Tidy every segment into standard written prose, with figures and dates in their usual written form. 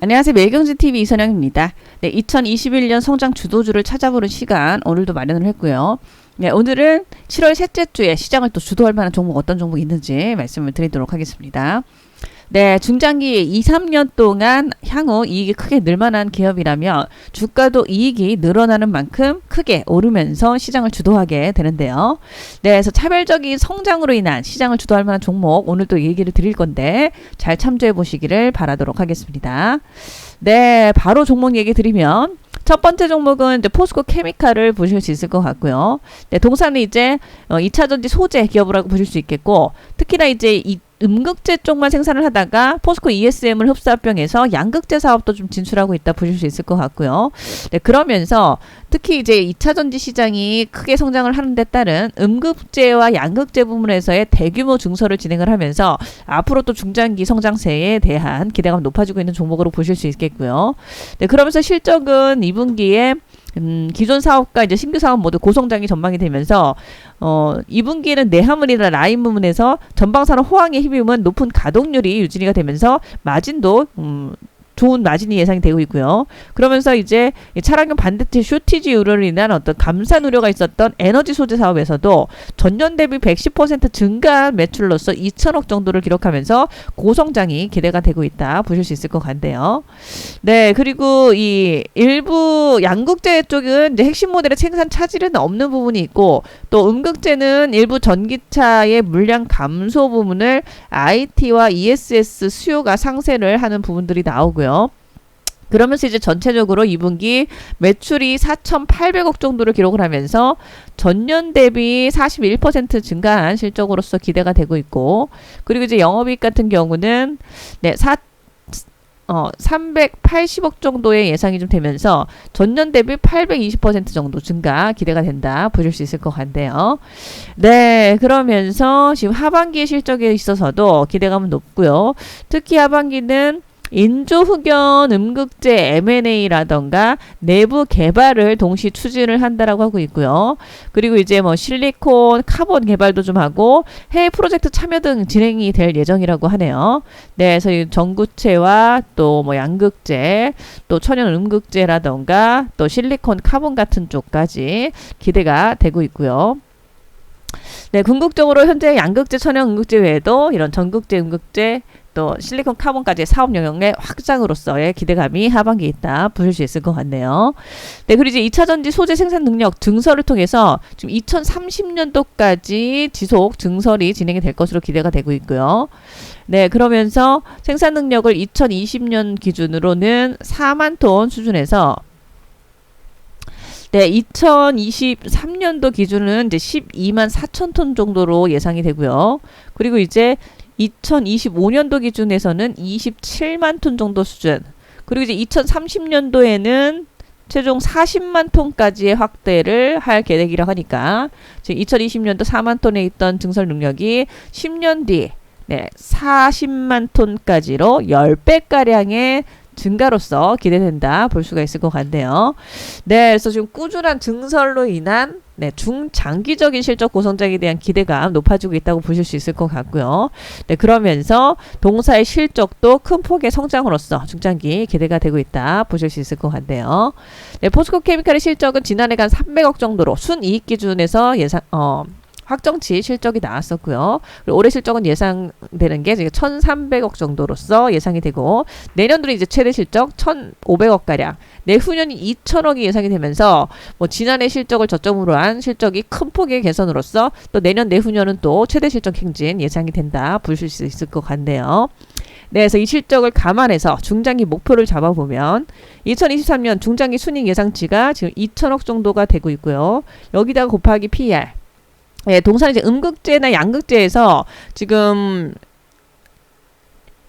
안녕하세요. 매경진TV 이선영입니다. 네, 2021년 성장 주도주를 찾아보는 시간 오늘도 마련을 했고요. 네, 오늘은 7월 셋째 주에 시장을 또 주도할 만한 종목 어떤 종목이 있는지 말씀을 드리도록 하겠습니다. 네, 중장기 2, 3년 동안 향후 이익이 크게 늘만한 기업이라면 주가도 이익이 늘어나는 만큼 크게 오르면서 시장을 주도하게 되는데요. 네, 그래서 차별적인 성장으로 인한 시장을 주도할 만한 종목 오늘 또 얘기를 드릴 건데 잘 참조해 보시기를 바라도록 하겠습니다. 네, 바로 종목 얘기 드리면 첫 번째 종목은 이제 포스코 케미칼을 보실 수 있을 것 같고요. 네, 동사는 이제 2차전지 소재 기업이라고 보실 수 있겠고, 특히나 이제 이 음극재 쪽만 생산을 하다가 포스코 ESM을 흡사합병해서 양극재 사업도 좀 진출하고 있다 보실 수 있을 것 같고요. 네, 그러면서 특히 이제 2차전지 시장이 크게 성장을 하는 데 따른 음극재와 양극재 부문에서의 대규모 증설을 진행을 하면서 앞으로 또 중장기 성장세에 대한 기대감이 높아지고 있는 종목으로 보실 수 있겠고요. 네, 그러면서 실적은 2분기에 기존 사업과 이제 신규 사업 모두 고성장이 전망이 되면서 2분기에는 내화물이나 라인 부문에서 전방산업 호황에 힘입은 높은 가동률이 유지가 되면서 마진도 좋은 마진이 예상이 되고 있고요. 그러면서 이제 차량용 반도체 쇼티지 우려로 인한 어떤 감산 우려가 있었던 에너지 소재 사업에서도 전년 대비 110% 증가한 매출로서 2천억 정도를 기록하면서 고성장이 기대가 되고 있다 보실 수 있을 것 같네요. 네, 그리고 이 일부 양극재 쪽은 이제 핵심 모델의 생산 차질은 없는 부분이 있고, 또 음극재는 일부 전기차의 물량 감소 부분을 IT와 ESS 수요가 상쇄를 하는 부분들이 나오고요. 그러면서 이제 전체적으로 2분기 매출이 4,800억 정도를 기록을 하면서 전년 대비 41% 증가한 실적으로서 기대가 되고 있고, 그리고 이제 영업이익 같은 경우는 380억 정도의 예상이 좀 되면서 전년 대비 820% 정도 증가 기대가 된다 보실 수 있을 것 같네요. 네, 그러면서 지금 하반기 실적에 있어서도 기대감은 높고요. 특히 하반기는 인조흑연 음극재 M&A라던가 내부 개발을 동시 추진을 한다라고 하고 있고요. 그리고 이제 뭐 실리콘, 카본 개발도 좀 하고 해외 프로젝트 참여 등 진행이 될 예정이라고 하네요. 네, 그래서 이 전구체와 또 뭐 양극재, 또 천연 음극재라던가 또 실리콘, 카본 같은 쪽까지 기대가 되고 있고요. 네, 궁극적으로 현재 양극재, 천연 음극재 외에도 이런 전극재, 음극재, 또 실리콘 카본까지의 사업 영역의 확장으로서의 기대감이 하반기에 있다 보실 수 있을 것 같네요. 네, 그리고 이제 2차전지 소재 생산 능력 증설을 통해서 지금 2030년도까지 지속 증설이 진행이 될 것으로 기대가 되고 있고요. 네, 그러면서 생산 능력을 2020년 기준으로는 4만 톤 수준에서 네, 2023년도 기준은 이제 12만 4천 톤 정도로 예상이 되고요. 그리고 이제 2025년도 기준에서는 27만 톤 정도 수준. 그리고 이제 2030년도에는 최종 40만 톤까지의 확대를 할 계획이라고 하니까 지금 2020년도 4만 톤에 있던 증설 능력이 10년 뒤 40만 톤까지로 10배가량의 증가로서 기대된다 볼 수가 있을 것 같네요. 네, 그래서 지금 꾸준한 증설로 인한 중장기적인 실적 고성장에 대한 기대감 높아지고 있다고 보실 수 있을 것 같고요. 네, 그러면서 동사의 실적도 큰 폭의 성장으로서 중장기 기대가 되고 있다 보실 수 있을 것 같네요. 네, 포스코 케미칼의 실적은 지난해간 300억 정도로 순이익 기준에서 확정치 실적이 나왔었고요. 그리고 올해 실적은 예상되는 게 1,300억 정도로서 예상이 되고, 내년도는 이제 최대 실적 1,500억 가량, 내후년이 2,000억이 예상이 되면서 뭐 지난해 실적을 저점으로 한 실적이 큰 폭의 개선으로서 또 내년 내후년은 또 최대 실적 행진 예상이 된다 보실 수 있을 것 같네요. 네, 그래서 이 실적을 감안해서 중장기 목표를 잡아보면 2023년 중장기 순이익 예상치가 지금 2,000억 정도가 되고 있고요. 여기다가 곱하기 PER. 예, 동사는 이제 음극재나 양극재에서 지금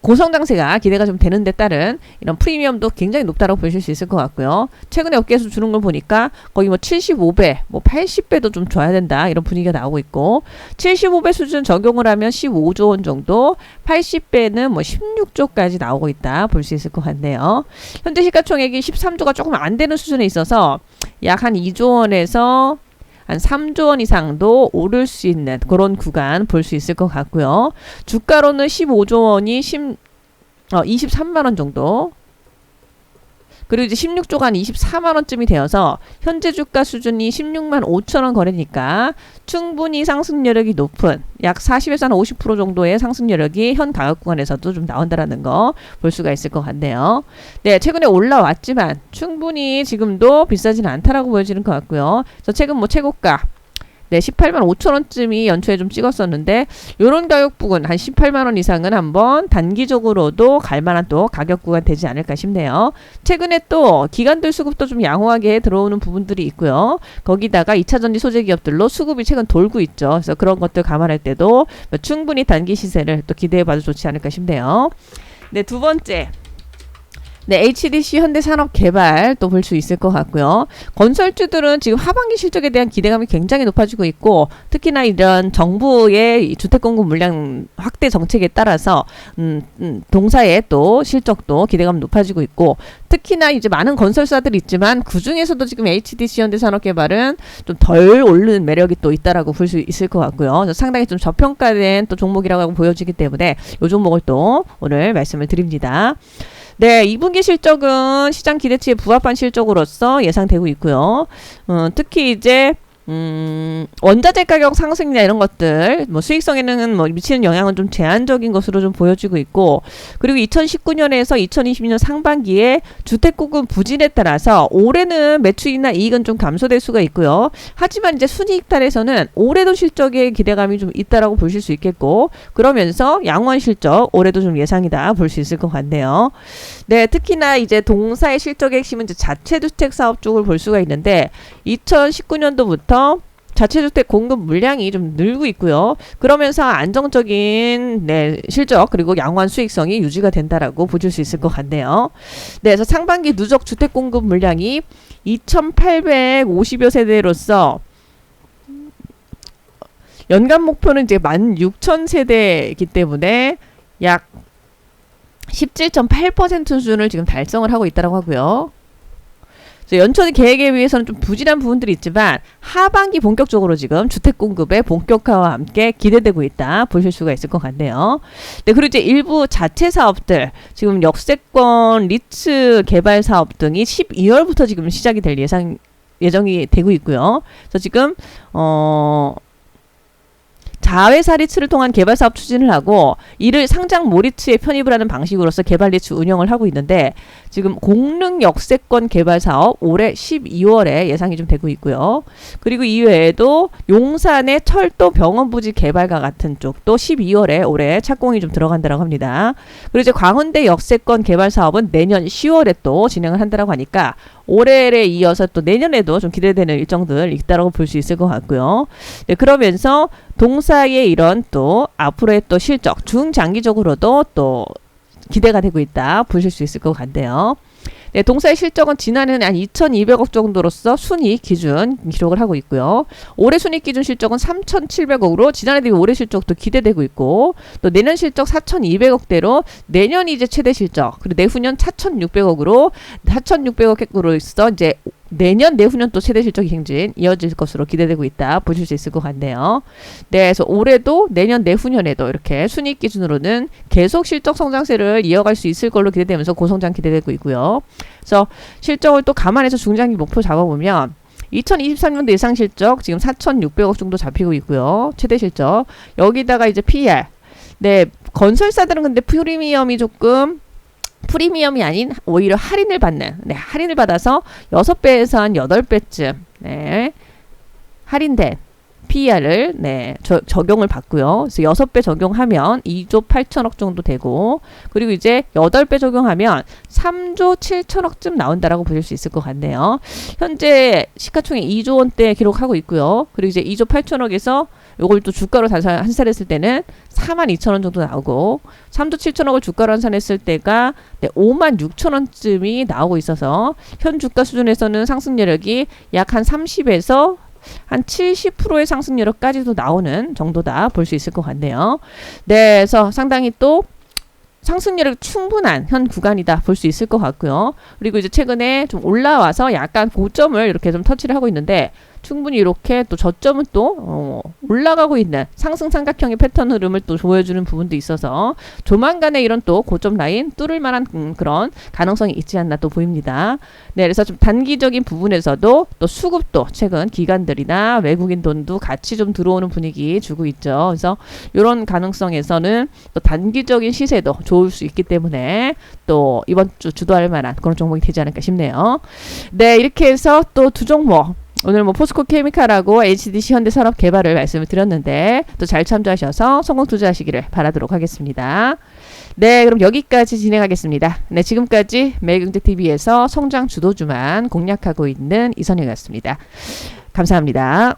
고성장세가 기대가 좀 되는 데 따른 이런 프리미엄도 굉장히 높다고 보실 수 있을 것 같고요. 최근에 업계에서 주는 걸 보니까 거의 뭐 75배, 뭐 80배도 좀 줘야 된다 이런 분위기가 나오고 있고, 75배 수준 적용을 하면 15조 원 정도, 80배는 뭐 16조까지 나오고 있다 볼 수 있을 것 같네요. 현재 시가총액이 13조가 조금 안 되는 수준에 있어서 약 한 2조 원에서 한 3조 원 이상도 오를 수 있는 그런 구간 볼 수 있을 것 같고요. 주가로는 15조 원이 23만 원 정도 그리고 이제 16조가 한 24만 원쯤이 되어서 현재 주가 수준이 16만 5천 원 거래니까 충분히 상승 여력이 높은 약 40에서 한 50% 정도의 상승 여력이 현 가격 구간에서도 좀 나온다라는 거 볼 수가 있을 것 같네요. 네, 최근에 올라왔지만 충분히 지금도 비싸지는 않다라고 보여지는 것 같고요. 그래서 최근 뭐 최고가 네, 18만 5천 원쯤이 연초에 좀 찍었었는데 요런 가격 부근 한 18만 원 이상은 한번 단기적으로도 갈만한 또 가격 구간 되지 않을까 싶네요. 최근에 또 기관들 수급도 좀 양호하게 들어오는 부분들이 있고요. 거기다가 2차전지 소재 기업들로 수급이 최근 돌고 있죠. 그래서 그런 것들 감안할 때도 충분히 단기 시세를 또 기대해봐도 좋지 않을까 싶네요. 네, 두 번째. 네, HDC 현대산업개발 또 볼 수 있을 것 같고요. 건설주들은 지금 하반기 실적에 대한 기대감이 굉장히 높아지고 있고 특히나 이런 정부의 주택공급 물량 확대 정책에 따라서 동사의 또 실적도 기대감 높아지고 있고 특히나 이제 많은 건설사들이 있지만 그 중에서도 지금 HDC 현대산업개발은 좀 덜 오르는 매력이 또 있다라고 볼 수 있을 것 같고요. 상당히 좀 저평가된 또 종목이라고 보여지기 때문에 이 종목을 또 오늘 말씀을 드립니다. 네, 2분기 실적은 시장 기대치에 부합한 실적으로서 예상되고 있고요. 특히 이제 원자재 가격 상승이나 이런 것들, 뭐 수익성에는 뭐 미치는 영향은 좀 제한적인 것으로 좀 보여지고 있고, 그리고 2019년에서 2020년 상반기에 주택공급 부진에 따라서 올해는 매출이나 이익은 좀 감소될 수가 있고요. 하지만 이제 순이익단에서는 올해도 실적에 기대감이 좀 있다라고 보실 수 있겠고, 그러면서 양호한 실적 올해도 좀 예상이다 볼 수 있을 것 같네요. 네, 특히나 이제 동사의 실적의 핵심은 이제 자체주택 사업 쪽을 볼 수가 있는데 2019년도부터 자체주택 공급 물량이 좀 늘고 있고요. 그러면서 안정적인 실적 그리고 양호한 수익성이 유지가 된다라고 보실 수 있을 것 같네요. 네, 그래서 상반기 누적 주택 공급 물량이 2,850여 세대로서 연간 목표는 이제 16,000세대이기 때문에 약 17.8% 수준을 지금 달성을 하고 있다고 하고요. 연초 계획에 비해서는 좀 부진한 부분들이 있지만 하반기 본격적으로 지금 주택 공급의 본격화와 함께 기대되고 있다 보실 수가 있을 것 같네요. 네, 그리고 이제 일부 자체 사업들 지금 역세권 리츠 개발 사업 등이 12월부터 지금 시작이 될 예정이 되고 있고요. 그래서 지금 자회사 리츠를 통한 개발 사업 추진을 하고 이를 상장 모리츠에 편입을 하는 방식으로서 개발 리츠 운영을 하고 있는데 지금 공릉 역세권 개발 사업 올해 12월에 예상이 좀 되고 있고요. 그리고 이외에도 용산의 철도 병원 부지 개발과 같은 쪽도 12월에 올해 착공이 좀 들어간다고 합니다. 그리고 이제 광운대 역세권 개발 사업은 내년 10월에 또 진행을 한다고 하니까 올해에 이어서 또 내년에도 좀 기대되는 일정들 있다라고 볼 수 있을 것 같고요. 네, 그러면서 동사의 이런 또 앞으로의 또 실적 중장기적으로도 또 기대가 되고 있다 보실 수 있을 것 같네요. 네, 동사의 실적은 지난해는 한 2,200억 정도로서 순이익 기준 기록을 하고 있고요. 올해 순이익 기준 실적은 3,700억으로 지난해 대비 올해 실적도 기대되고 있고 또 내년 실적 4,200억대로 내년이 이제 최대 실적 그리고 내후년 4,600억으로 4,600억으로서 이제 내년 내후년 또 최대 실적 행진 이어질 것으로 기대되고 있다 보실 수 있을 것 같네요. 네, 그래서 올해도 내년 내후년에도 이렇게 순이익 기준으로는 계속 실적 성장세를 이어갈 수 있을 걸로 기대되면서 고성장 기대되고 있고요. 그래서 실적을 또 감안해서 중장기 목표 잡아보면 2023년도 예상 실적 지금 4,600억 정도 잡히고 있고요. 최대 실적 여기다가 이제 PER 네, 건설사들은 근데 프리미엄이 아닌 오히려 할인을 받는 할인을 받아서 6배에서 한 8배쯤 할인된 PER을 적용을 받고요. 그래서 6배 적용하면 2조 8천억 정도 되고 그리고 이제 8배 적용하면 3조 7천억쯤 나온다라고 보실 수 있을 것 같네요. 현재 시가총액 2조 원대 기록하고 있고요. 그리고 이제 2조 8천억에서 요걸 또 주가로 환산했을 때는 42,000원 정도 나오고 3조 7천억을 주가로 환산했을 때가 56,000원쯤이 나오고 있어서 현 주가 수준에서는 상승 여력이 약 한 30에서 한 70%의 상승 여력까지도 나오는 정도다 볼 수 있을 것 같네요. 네, 그래서 상당히 또 상승률이 충분한 현 구간이다 볼 수 있을 것 같고요. 그리고 이제 최근에 좀 올라와서 약간 고점을 이렇게 좀 터치를 하고 있는데 충분히 이렇게 또 저점은 또 올라가고 있는 상승 삼각형의 패턴 흐름을 또 보여주는 부분도 있어서 조만간에 이런 또 고점 라인 뚫을 만한 그런 가능성이 있지 않나 또 보입니다. 네, 그래서 좀 단기적인 부분에서도 또 수급도 최근 기관들이나 외국인 돈도 같이 좀 들어오는 분위기 주고 있죠. 그래서 이런 가능성에서는 또 단기적인 시세도 좋을 수 있기 때문에 또 이번 주 주도할 만한 그런 종목이 되지 않을까 싶네요. 네, 이렇게 해서 또 두 종목 오늘 뭐 포스코 케미칼하고 HDC 현대산업개발을 말씀을 드렸는데 또 잘 참조하셔서 성공 투자하시기를 바라도록 하겠습니다. 네, 그럼 여기까지 진행하겠습니다. 네, 지금까지 매일경제TV에서 성장 주도주만 공략하고 있는 이선영이었습니다. 감사합니다.